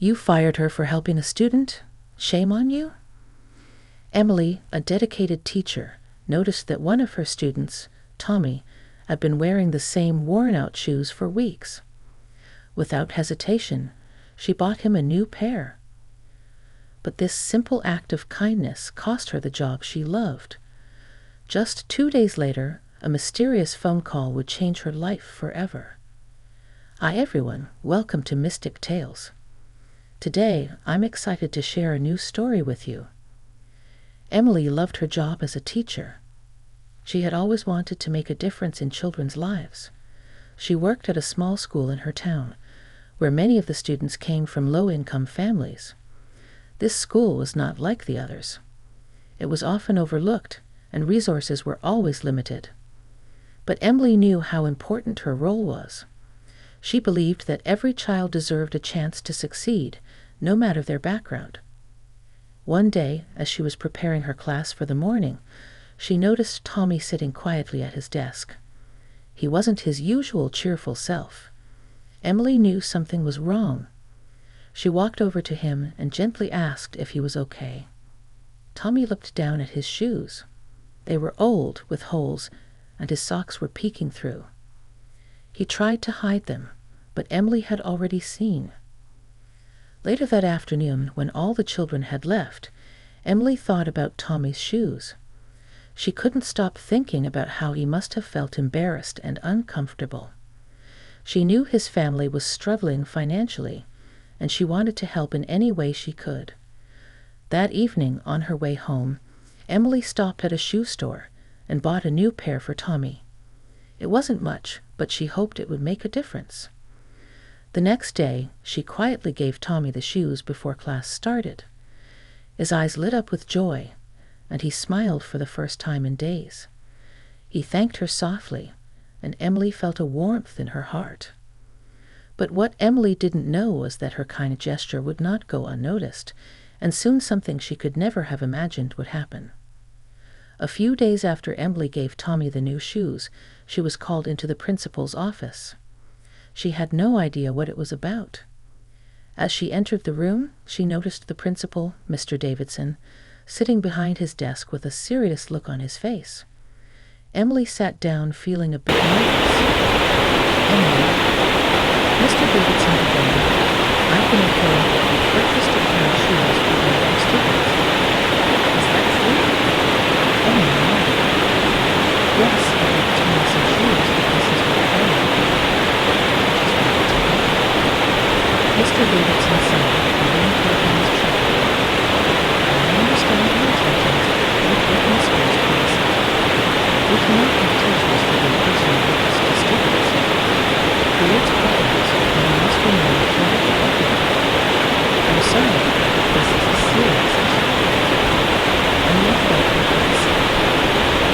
You fired her for helping a student? Shame on you? Emily, a dedicated teacher, noticed that one of her students, Tommy, had been wearing the same worn-out shoes for weeks. Without hesitation, she bought him a new pair. But this simple act of kindness cost her the job she loved. Just 2 days later, a mysterious phone call would change her life forever. Hi everyone, welcome to Mystic Tales. Today, I'm excited to share a new story with you. Emily loved her job as a teacher. She had always wanted to make a difference in children's lives. She worked at a small school in her town, where many of the students came from low-income families. This school was not like the others. It was often overlooked, and resources were always limited. But Emily knew how important her role was. She believed that every child deserved a chance to succeed, no matter their background. One day, as she was preparing her class for the morning, she noticed Tommy sitting quietly at his desk. He wasn't his usual cheerful self. Emily knew something was wrong. She walked over to him and gently asked if he was okay. Tommy looked down at his shoes. They were old, with holes, and his socks were peeking through. He tried to hide them, but Emily had already seen. Later that afternoon, when all the children had left, Emily thought about Tommy's shoes. She couldn't stop thinking about how he must have felt embarrassed and uncomfortable. She knew his family was struggling financially, and she wanted to help in any way she could. That evening, on her way home, Emily stopped at a shoe store and bought a new pair for Tommy. It wasn't much, but she hoped it would make a difference. The next day, she quietly gave Tommy the shoes before class started. His eyes lit up with joy, and he smiled for the first time in days. He thanked her softly, and Emily felt a warmth in her heart. But what Emily didn't know was that her kind gesture would not go unnoticed, and soon something she could never have imagined would happen. A few days after Emily gave Tommy the new shoes, she was called into the principal's office. She had no idea what it was about. As she entered the room, she noticed the principal, Mr. Davidson, sitting behind his desk with a serious look on his face. Emily sat down, feeling a bit nervous. Emily, Mr. Davidson began, I've been informed that you purchased a pair of shoes for one of your students. Is that true? Emily nodded. Yes, I bought Tommy some shoes because he's my friend. Mr. Davidson said, and leaned back on his chair. I understand your intentions, but written school's policy. We cannot have teachers giving personal gifts to students. It creates problems, and we must remain fully protected. I'm sorry, but this is a serious issue. Emily felt helpless.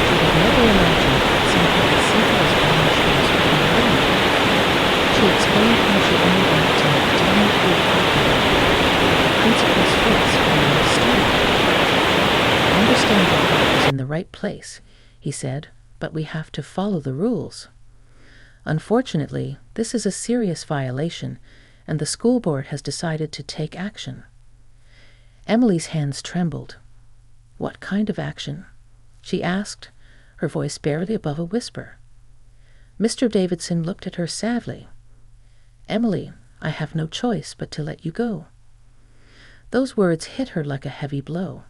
She had never imagined that something as simple as buying shoes could be ruined. She explained how she only wanted to make Tommy feel comfortable. The principal's face remained steady. I understand your heart is in the right place, he said, but we have to follow the rules. Unfortunately, this is a serious violation, and the school board has decided to take action. Emily's hands trembled. What kind of action? She asked, her voice barely above a whisper. Mr. Davidson looked at her sadly. Emily, I have no choice but to let you go. Those words hit her like a heavy blow.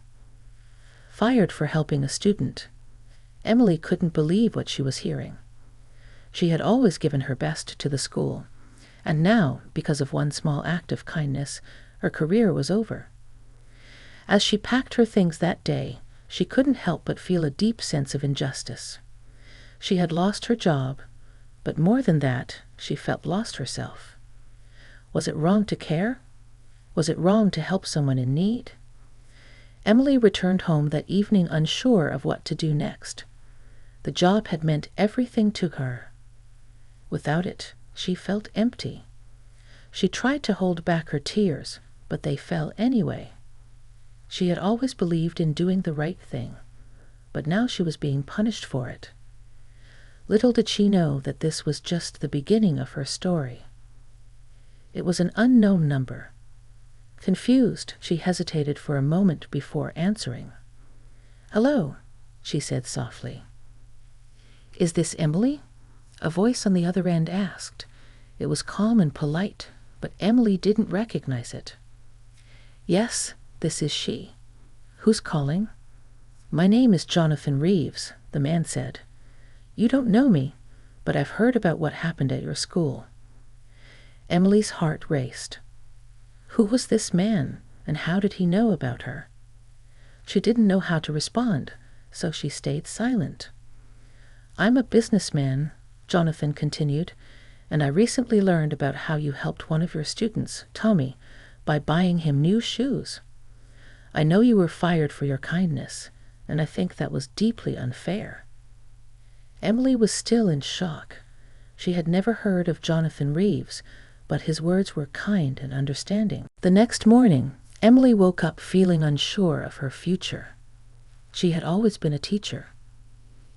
Fired for helping a student. Emily couldn't believe what she was hearing. She had always given her best to the school, and now, because of one small act of kindness, her career was over. As she packed her things that day, she couldn't help but feel a deep sense of injustice. She had lost her job, but more than that, she felt lost herself. Was it wrong to care? Was it wrong to help someone in need? Emily returned home that evening unsure of what to do next. The job had meant everything to her. Without it, she felt empty. She tried to hold back her tears, but they fell anyway. She had always believed in doing the right thing, but now she was being punished for it. Little did she know that this was just the beginning of her story. It was an unknown number. Confused, she hesitated for a moment before answering. "Hello," she said softly. "Is this Emily?" a voice on the other end asked. It was calm and polite, but Emily didn't recognize it. "Yes, this is she. Who's calling?" "My name is Jonathan Reeves," the man said. "You don't know me, but I've heard about what happened at your school." Emily's heart raced. Who was this man, and how did he know about her? She didn't know how to respond, so she stayed silent. "I'm a businessman," Jonathan continued, "and I recently learned about how you helped one of your students, Tommy, by buying him new shoes. I know you were fired for your kindness, and I think that was deeply unfair." Emily was still in shock. She had never heard of Jonathan Reeves, but his words were kind and understanding. The next morning, Emily woke up feeling unsure of her future. She had always been a teacher.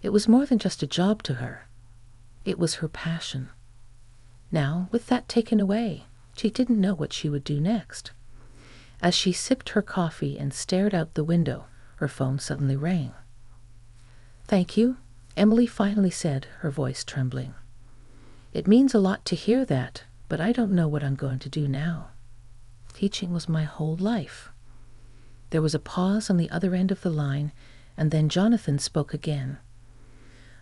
It was more than just a job to her. It was her passion. Now, with that taken away, she didn't know what she would do next. As she sipped her coffee and stared out the window, her phone suddenly rang. "Thank you," Emily finally said, her voice trembling. "It means a lot to hear that, but I don't know what I'm going to do now. Teaching was my whole life." There was a pause on the other end of the line, and then Jonathan spoke again.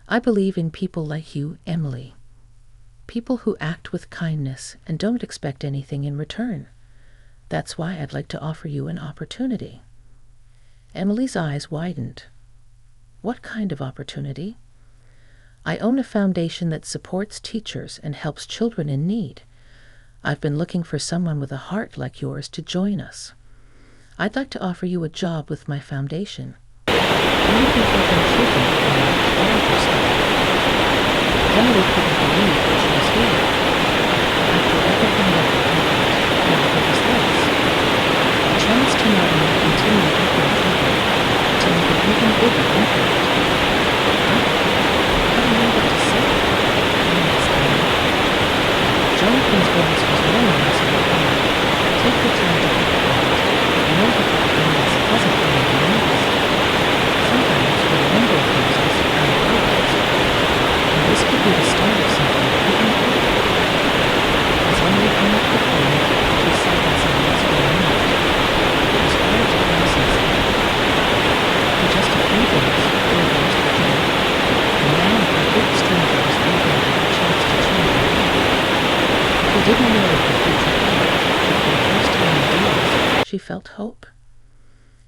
"I believe in people like you, Emily. People who act with kindness and don't expect anything in return. That's why I'd like to offer you an opportunity." Emily's eyes widened. "What kind of opportunity?" "I own a foundation that supports teachers and helps children in need. I've been looking for someone with a heart like yours to join us. I'd like to offer you a job with my foundation. You would be helping children and all of your stuff." Emily couldn't believe what she was hearing. After everything that had happened, now there was this. A chance to not only continue helping people, but to make an even bigger impact. "Huh? I don't know what to say," Emily exclaimed. Jonathan's voice was warm as he replied, "Take your time to think about it. I know that that illness hasn't been noticed. Sometimes we remember things as unnoticed, and this could be the start of something even bigger." As Emily hung up the phone, she sat in silence for a minute. It was hard to process it. For just a few days, they were lost together, and now a complete stranger was offering her a chance to change her life. She didn't know what the future held, but for the first time in days, she felt hope.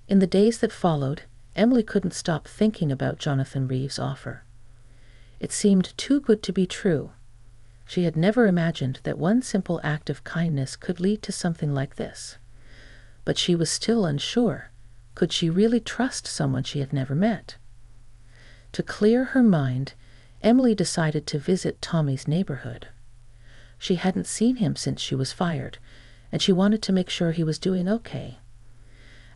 In the days that followed, Emily couldn't stop thinking about Jonathan Reeves' offer. It seemed too good to be true. She had never imagined that one simple act of kindness could lead to something like this. But she was still unsure. Could she really trust someone she had never met? To clear her mind, Emily decided to visit Tommy's neighborhood. She hadn't seen him since she was fired, and she wanted to make sure he was doing okay.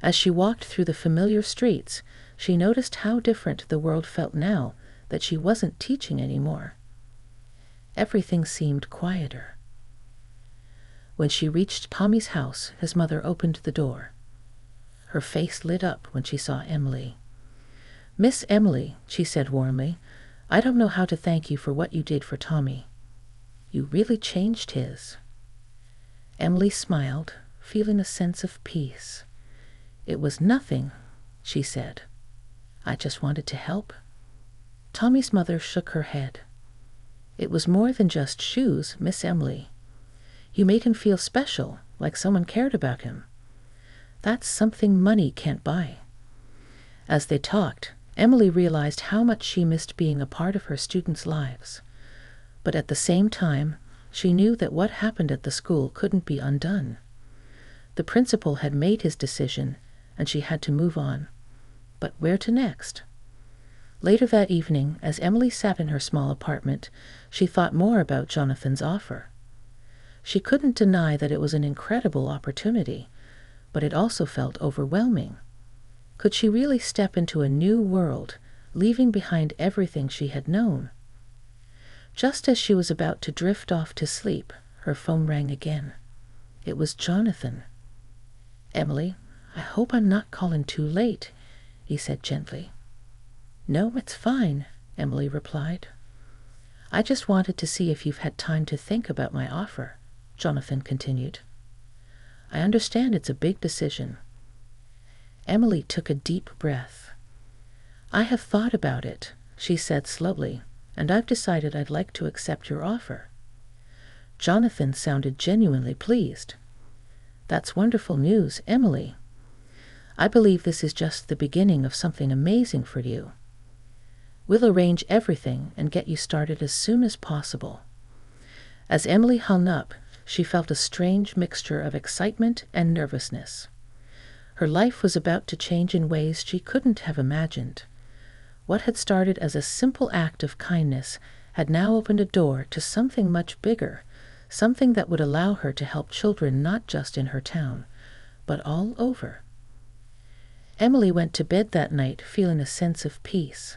As she walked through the familiar streets, she noticed how different the world felt now that she wasn't teaching anymore. Everything seemed quieter. When she reached Tommy's house, his mother opened the door. Her face lit up when she saw Emily. "Miss Emily," she said warmly, "I don't know how to thank you for what you did for Tommy. You really changed his." Emily smiled, feeling a sense of peace. "It was nothing," she said. "I just wanted to help." Tommy's mother shook her head. "It was more than just shoes, Miss Emily. You made him feel special, like someone cared about him. That's something money can't buy." As they talked, Emily realized how much she missed being a part of her students' lives. But at the same time, she knew that what happened at the school couldn't be undone. The principal had made his decision, and she had to move on. But where to next? Later that evening, as Emily sat in her small apartment, she thought more about Jonathan's offer. She couldn't deny that it was an incredible opportunity, but it also felt overwhelming. Could she really step into a new world, leaving behind everything she had known? Just as she was about to drift off to sleep, her phone rang again. It was Jonathan. "Emily, I hope I'm not calling too late," he said gently. "No, it's fine," Emily replied. "I just wanted to see if you've had time to think about my offer," Jonathan continued. "I understand it's a big decision." Emily took a deep breath. "I have thought about it," she said slowly, "and I've decided I'd like to accept your offer." Jonathan sounded genuinely pleased. "That's wonderful news, Emily. I believe this is just the beginning of something amazing for you. We'll arrange everything and get you started as soon as possible." As Emily hung up, she felt a strange mixture of excitement and nervousness. Her life was about to change in ways she couldn't have imagined. What had started as a simple act of kindness had now opened a door to something much bigger, something that would allow her to help children not just in her town, but all over. Emily went to bed that night feeling a sense of peace.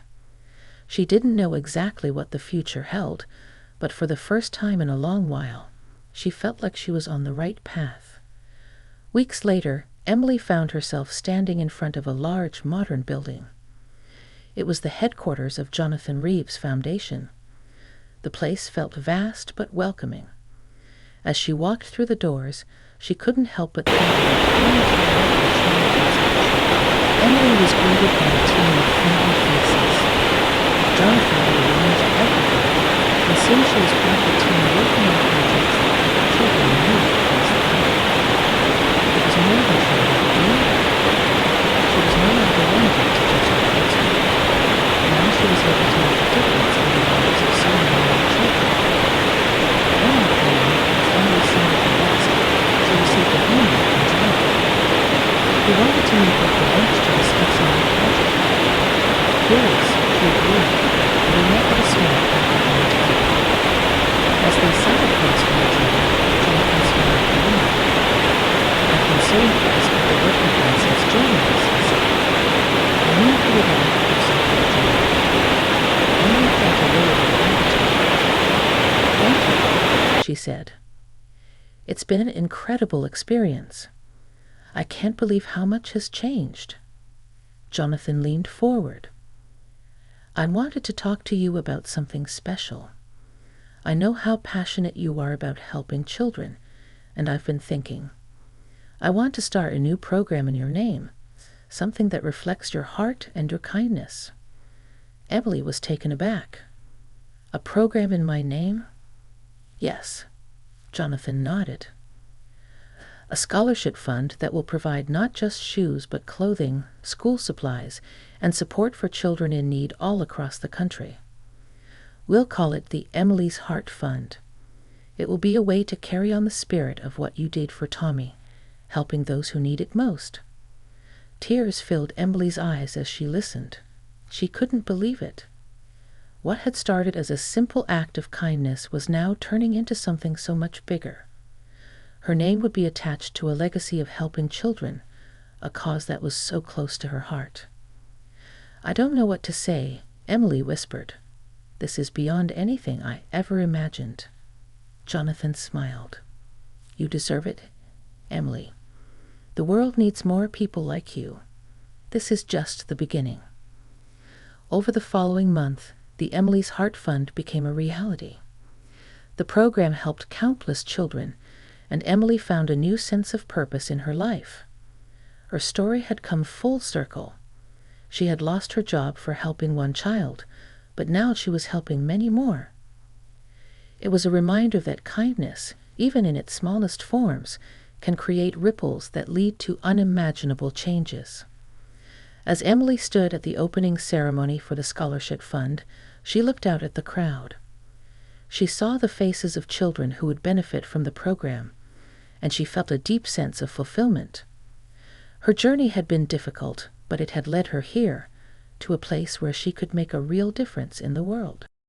She didn't know exactly what the future held, but for the first time in a long while, she felt like she was on the right path. Weeks later, Emily found herself standing in front of a large modern building. It was the headquarters of Jonathan Reeves Foundation. The place felt vast but welcoming. As she walked through the doors, she couldn't help but think about Emily was greeted by a team of friendly faces. Jonathan had arranged everything, and soon she was part of the team working on projects that helped children in need across the country. It was more than training, she was no longer limited to just adulthood. Now she was able to make a difference in the lives of so many more children. One afternoon, as Emily sat at her desk, she received an email from Jonathan. He wanted to meet her for lunch to discuss a new project. Curious, she agreed, and they met with a smile at the table. As they sat across from each other, Jonathan smiled warmly. "I've been so impressed with the work you've done since joining us," he said. "I knew you would like to do something for you." Emily felt a wave of gratitude. "Thank you," she said. "It's been an incredible experience. I can't believe how much has changed." Jonathan leaned forward. "I wanted to talk to you about something special. I know how passionate you are about helping children, and I've been thinking, I want to start a new program in your name, something that reflects your heart and your kindness." Emily was taken aback. "A program in my name?" "Yes," Jonathan nodded. "A scholarship fund that will provide not just shoes but clothing, school supplies, and support for children in need all across the country. We'll call it the Emily's Heart Fund. It will be a way to carry on the spirit of what you did for Tommy, helping those who need it most." Tears filled Emily's eyes as she listened. She couldn't believe it. What had started as a simple act of kindness was now turning into something so much bigger. Her name would be attached to a legacy of helping children, a cause that was so close to her heart. "I don't know what to say," Emily whispered. "This is beyond anything I ever imagined." Jonathan smiled. "You deserve it, Emily. The world needs more people like you. This is just the beginning." Over the following month, the Emily's Heart Fund became a reality. The program helped countless children, and Emily found a new sense of purpose in her life. Her story had come full circle. She had lost her job for helping one child, but now she was helping many more. It was a reminder that kindness, even in its smallest forms, can create ripples that lead to unimaginable changes. As Emily stood at the opening ceremony for the scholarship fund, she looked out at the crowd. She saw the faces of children who would benefit from the program, and she felt a deep sense of fulfillment. Her journey had been difficult, but it had led her here, to a place where she could make a real difference in the world.